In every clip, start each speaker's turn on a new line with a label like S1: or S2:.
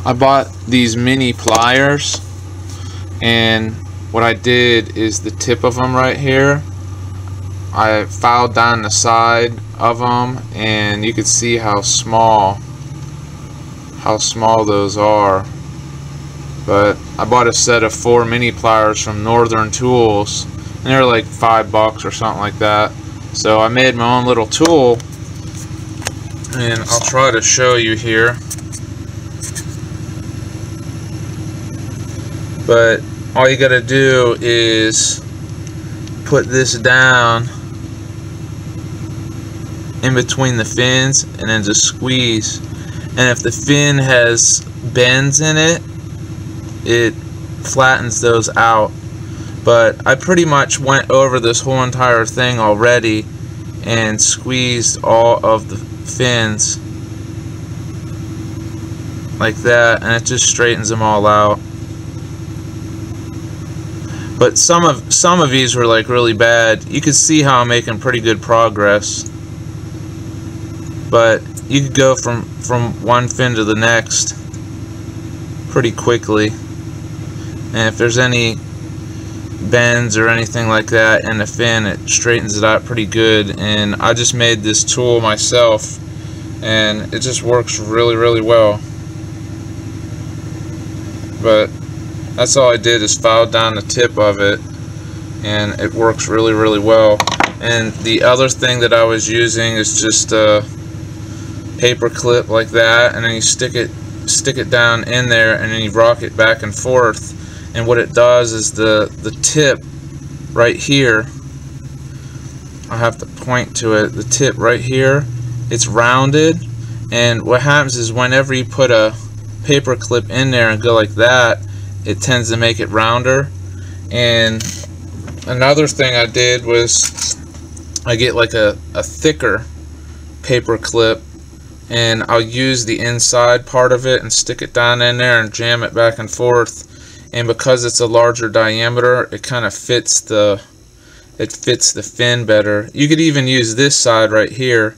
S1: I bought these mini pliers, and what I did is the tip of them right here, I filed down the side of them, and you can see how small those are. But I bought a set of 4 mini pliers from Northern Tools, and they're like $5 or something like that. So I made my own little tool, and I'll try to show you here. But all you gotta do is put this down in between the fins and then just squeeze. And if the fin has bends in it, it flattens those out. But I pretty much went over this whole entire thing already and squeezed all of the fins like that, and it just straightens them all out. But some of these were like really bad. You can see how I'm making pretty good progress. But you could go from one fin to the next pretty quickly. And if there's any bends or anything like that in the fin, it straightens it out pretty good. And I just made this tool myself, and it just works really well. But that's all I did, is file down the tip of it, and it works really well. And the other thing that I was using is just a paper clip like that, and then you stick it down in there, and then you rock it back and forth. And what it does is the tip right here, I have to point to it, the tip right here, it's rounded, and what happens is whenever you put a paper clip in there and go like that, it tends to make it rounder. And another thing I did was I get like a thicker paper clip, and I'll use the inside part of it and stick it down in there and jam it back and forth. And because it's a larger diameter, it kind of fits the fin better. You could even use this side right here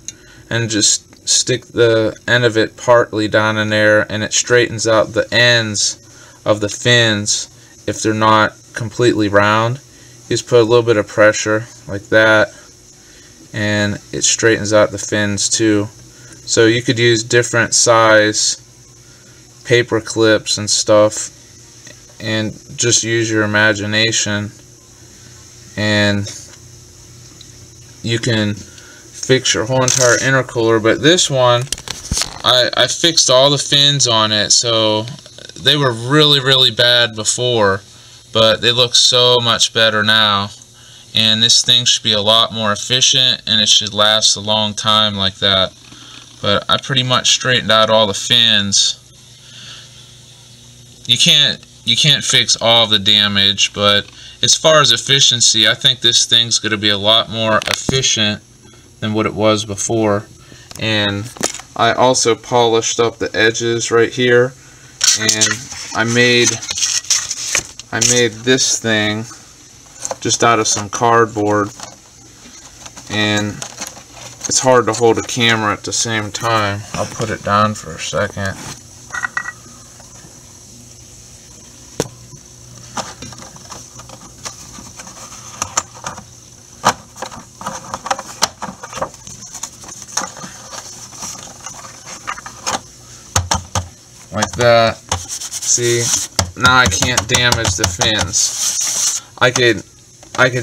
S1: and just stick the end of it partly down in there, and it straightens out the ends of the fins if they're not completely round. You just put a little bit of pressure like that, and it straightens out the fins too. So you could use different size paper clips and stuff, and just use your imagination, and you can fix your whole entire intercooler. But this one, I fixed all the fins on it, so they were really bad before, but they look so much better now. And this thing should be a lot more efficient, and it should last a long time like that. But I pretty much straightened out all the fins. You can't fix all the damage, but as far as efficiency, I think this thing's going to be a lot more efficient than what it was before. And I also polished up the edges right here, and I made this thing just out of some cardboard, and it's hard to hold a camera at the same time. I'll put it down for a second. Like that. See, now I can't damage the fins. I could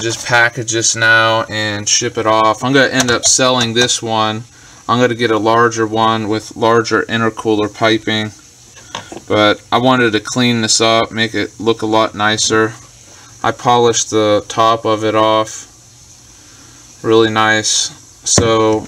S1: just package this now and ship it off. I'm going to end up selling this one. I'm going to get a larger one with larger intercooler piping. But I wanted to clean this up, make it look a lot nicer. I polished the top of it off really nice. So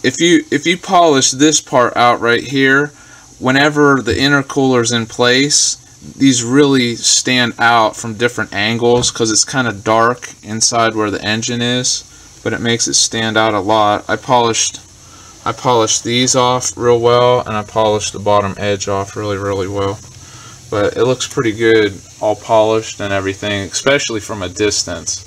S1: if you polish this part out right here, whenever the intercooler's in place, these really stand out from different angles because it's kind of dark inside where the engine is, but it makes it stand out a lot. I polished these off real well, and I polished the bottom edge off really well. But it looks pretty good all polished and everything, especially from a distance.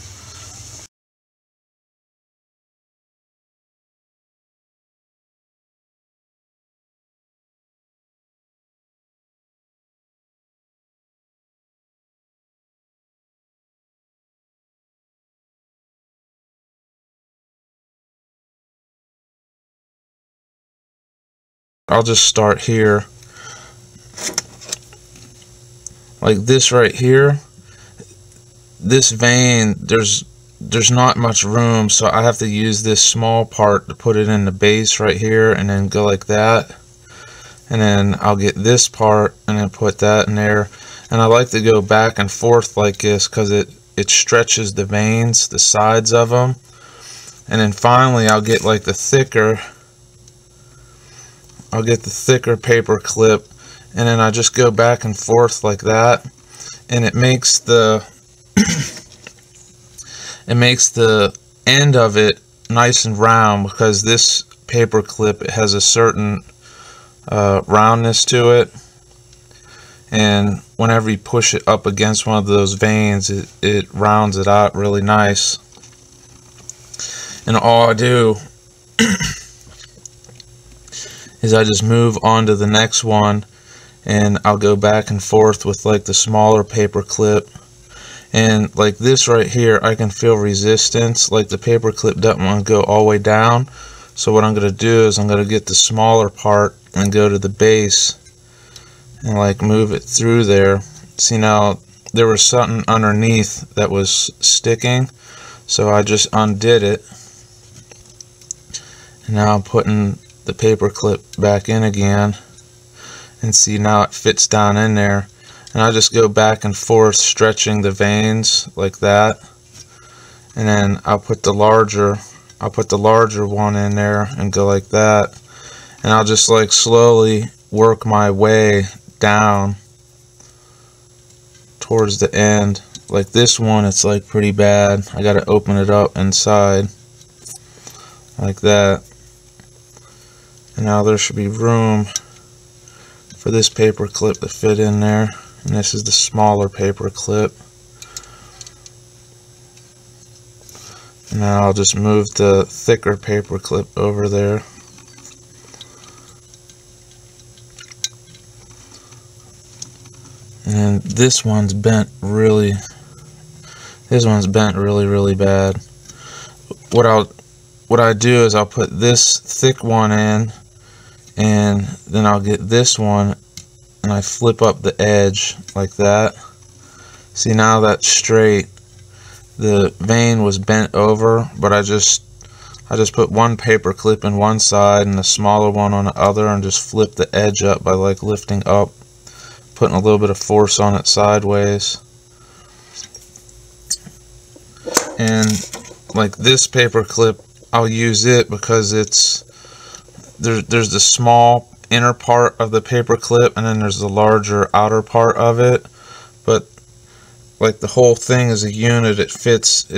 S1: I'll just start here. Like this right here, this vane, there's not much room, so I have to use this small part to put it in the base right here, and then go like that. And then I'll get this part and then put that in there. And I like to go back and forth like this because it stretches the vanes, the sides of them. And then finally I'll get like the thicker paper clip, and then I just go back and forth like that, and it makes the end of it nice and round, because this paper clip, it has a certain roundness to it, and whenever you push it up against one of those vanes, it rounds it out really nice. And all I do is I just move on to the next one, and I'll go back and forth with like the smaller paper clip. And like this right here, I can feel resistance, like the paper clip doesn't want to go all the way down. So what I'm going to do is I'm going to get the smaller part and go to the base and like move it through there. See, now there was something underneath that was sticking, so I just undid it, and now I'm putting the paper clip back in again, and see, now it fits down in there. And I just go back and forth stretching the vanes like that, and then I'll put the larger one in there and go like that, and I'll just like slowly work my way down towards the end. Like this one, it's like pretty bad. I gotta open it up inside like that. And now there should be room for this paper clip to fit in there, and this is the smaller paper clip. And now I'll just move the thicker paper clip over there. And this one's bent really bad. What I do is I'll put this thick one in, and then I'll get this one and I flip up the edge like that. See, now that's straight. The vane was bent over, but I just put one paper clip in one side and the smaller one on the other, and just flip the edge up by like lifting up, putting a little bit of force on it sideways. And like this paper clip, I'll use it because there's the small inner part of the paper clip, and then there's the larger outer part of it, but like the whole thing is a unit. It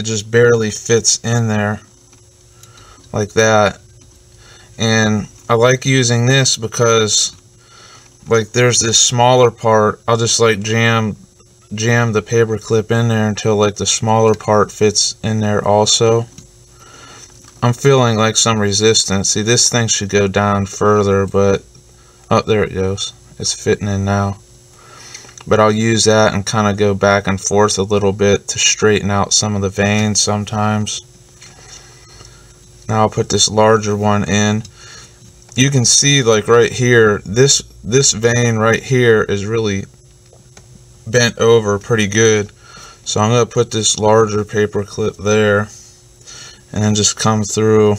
S1: just barely fits in there like that. And I like using this because like there's this smaller part, I'll just like jam the paper clip in there until like the smaller part fits in there also. I'm feeling like some resistance. See, this thing should go down further, but oh, there it goes. It's fitting in now. But I'll use that and kind of go back and forth a little bit to straighten out some of the vanes sometimes. Now I'll put this larger one in. You can see like right here, this vane right here is really bent over pretty good. So I'm going to put this larger paper clip there, and then just come through.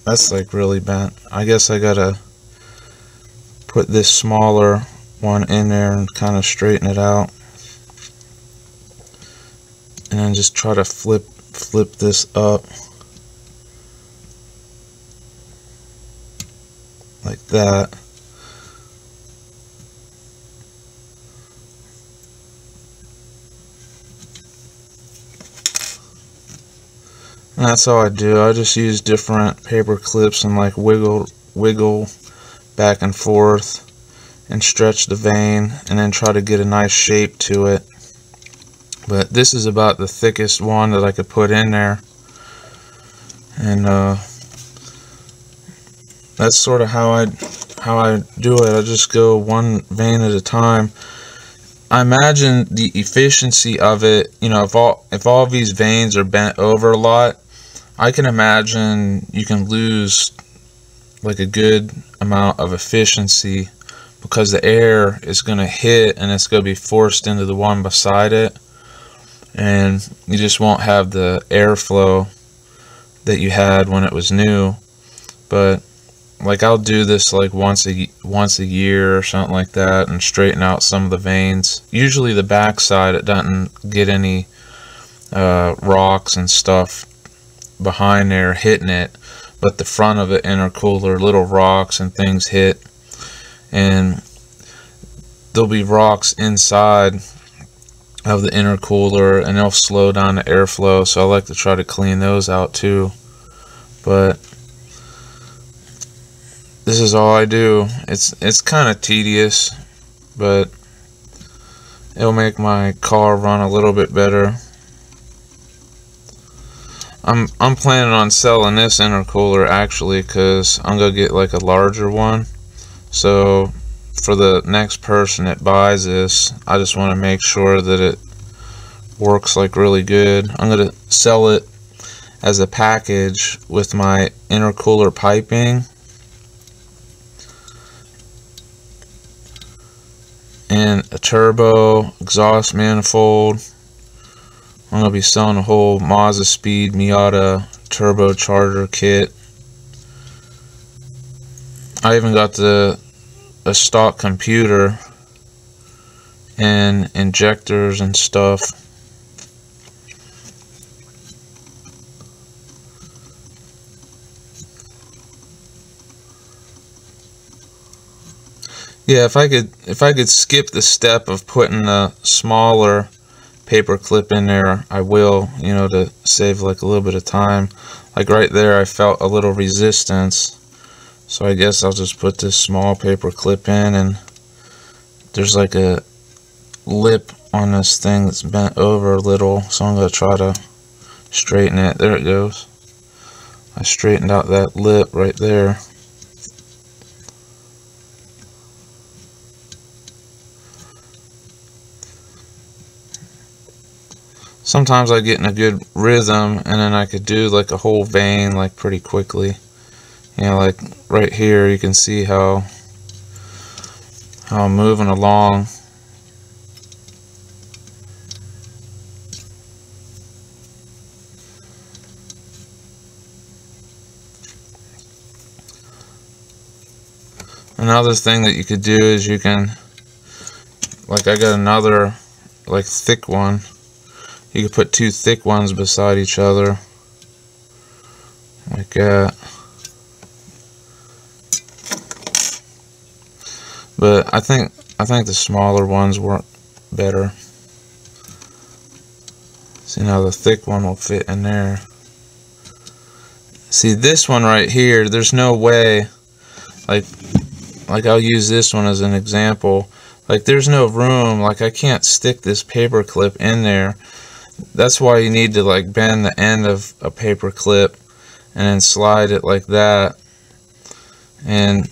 S1: That's like really bent. I guess I gotta put this smaller one in there and kind of straighten it out, and then just try to flip this up like that. And that's all I do. I just use different paper clips and like wiggle back and forth and stretch the vane, and then try to get a nice shape to it. But this is about the thickest one that I could put in there, and that's sort of how I do it. I just go one vane at a time. I imagine the efficiency of it, you know, if all of these vanes are bent over a lot, I can imagine you can lose like a good amount of efficiency, because the air is going to hit and it's going to be forced into the one beside it, and you just won't have the airflow that you had when it was new. But like I'll do this like once a year or something like that, and straighten out some of the vanes. Usually the back side, it doesn't get any rocks and stuff behind there hitting it, but the front of the intercooler, little rocks and things hit, and there'll be rocks inside of the intercooler and they'll slow down the airflow, so I like to try to clean those out too. But this is all I do. It's kind of tedious, but it'll make my car run a little bit better. I'm planning on selling this intercooler actually, because I'm gonna get like a larger one. So for the next person that buys this, I just want to make sure that it works like really good. I'm gonna sell it as a package with my intercooler piping and a turbo exhaust manifold. I'm going to be selling a whole Mazdaspeed Miata turbocharger kit. I even got a stock computer and injectors and stuff. Yeah, if I could skip the step of putting a smaller paper clip in there, I will, you know, to save like a little bit of time. Like right there, I felt a little resistance, so I guess I'll just put this small paper clip in, and there's like a lip on this thing that's bent over a little, so I'm going to try to straighten it. There it goes. I straightened out that lip right there. Sometimes I get in a good rhythm, and then I could do like a whole vane like pretty quickly. You know, like right here you can see how I'm moving along. Another thing that you could do is you can, like I got another like thick one. You could put two thick ones beside each other, like that. But I think the smaller ones work better. See, now the thick one will fit in there. See, this one right here, there's no way, like I'll use this one as an example. Like there's no room, like I can't stick this paper clip in there. That's why you need to like bend the end of a paper clip and then slide it like that and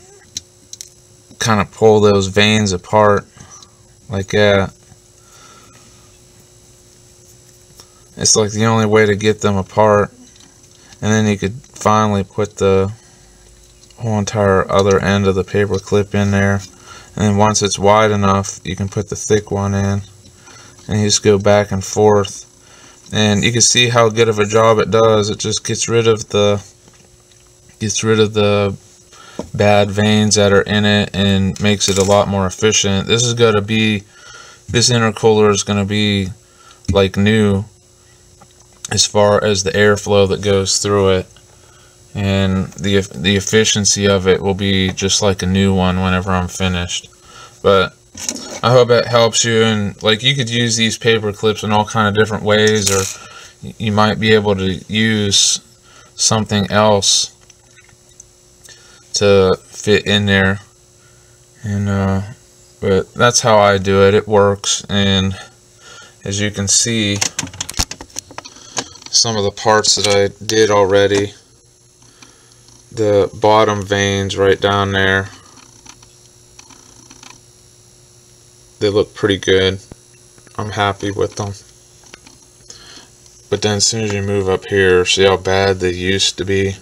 S1: kind of pull those vanes apart like that. It's like the only way to get them apart, and then you could finally put the whole entire other end of the paper clip in there, and then once it's wide enough you can put the thick one in, and you just go back and forth. And you can see how good of a job it does. It just gets rid of the bad vanes that are in it and makes it a lot more efficient. This intercooler is going to be like new as far as the airflow that goes through it, and the efficiency of it will be just like a new one whenever I'm finished. But I hope it helps you, and like you could use these paper clips in all kind of different ways, or you might be able to use something else to fit in there. And but that's how I do it. It works, and as you can see, some of the parts that I did already, the bottom vanes right down there, they look pretty good. I'm happy with them. But then as soon as you move up here, see how bad they used to be?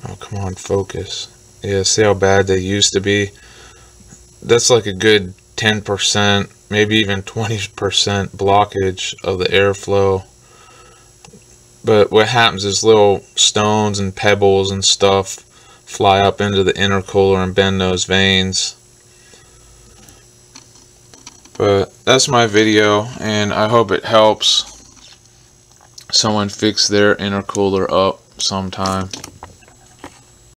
S1: Oh, come on, focus. Yeah, see how bad they used to be? That's like a good 10%, maybe even 20% blockage of the airflow. But what happens is little stones and pebbles and stuff fly up into the intercooler and bend those vanes. But that's my video, and I hope it helps someone fix their intercooler up sometime.